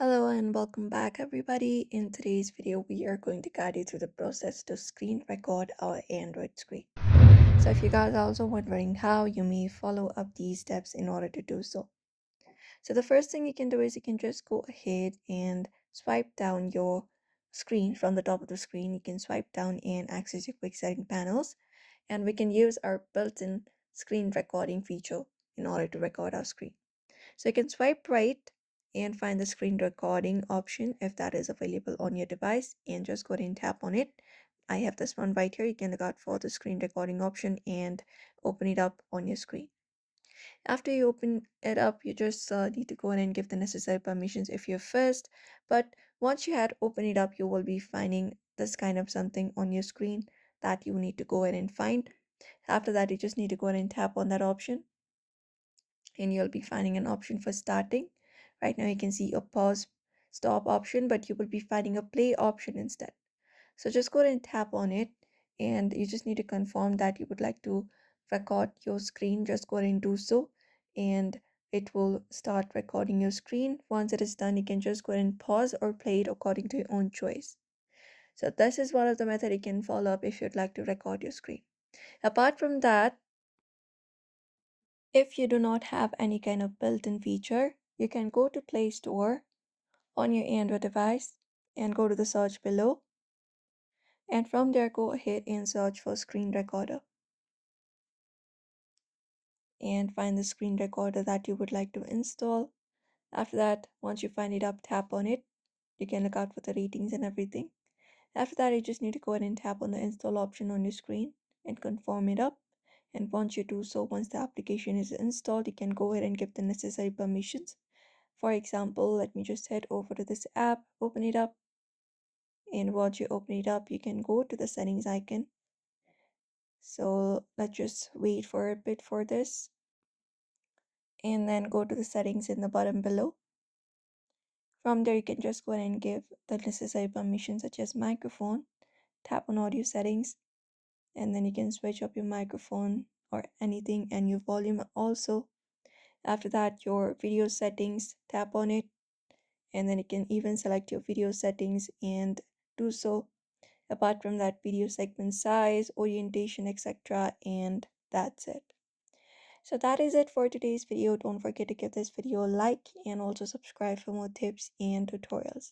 Hello and welcome back everybody. In today's video, we are going to guide you through the process to screen record our Android screen. So if you guys are also wondering how, you may follow up these steps in order to do so. So the first thing you can do is you can just go ahead and swipe down your screen from the top of the screen. You can swipe down and access your quick setting panels, and we can use our built-in screen recording feature in order to record our screen. So you can swipe right and find the screen recording option if that is available on your device, and just go ahead and tap on it. I have this one right here. You can look out for the screen recording option and open it up on your screen. After you open it up, you just need to go ahead and give the necessary permissions if you're first. But once you had opened it up, you will be finding this kind of something on your screen that you need to go ahead and find. After that, you just need to go ahead and tap on that option, and you'll be finding an option for starting. Right now you can see a pause stop option, but you will be finding a play option instead. So just go ahead and tap on it, and you just need to confirm that you would like to record your screen. Just go ahead and do so, and it will start recording your screen. Once it is done, you can just go ahead and pause or play it according to your own choice. So this is one of the method you can follow up if you'd like to record your screen. Apart from that, if you do not have any kind of built-in feature, you can go to Play Store on your Android device and go to the search below. And from there, go ahead and search for screen recorder and find the screen recorder that you would like to install. After that, once you find it up, tap on it. You can look out for the ratings and everything. After that, you just need to go ahead and tap on the install option on your screen and confirm it up. And once you do so, once the application is installed, you can go ahead and give the necessary permissions. For example, let me just head over to this app, open it up, and once you open it up, you can go to the settings icon. So let's just wait for a bit for this, and then go to the settings in the bottom below. From there, you can just go ahead and give the necessary permissions such as microphone, tap on audio settings, and then you can switch up your microphone or anything, and your volume also. After that, your video settings, tap on it, and then you can even select your video settings and do so. Apart from that, video segment size, orientation, etc., and that's it. So that is it for today's video. Don't forget to give this video a like and also subscribe for more tips and tutorials.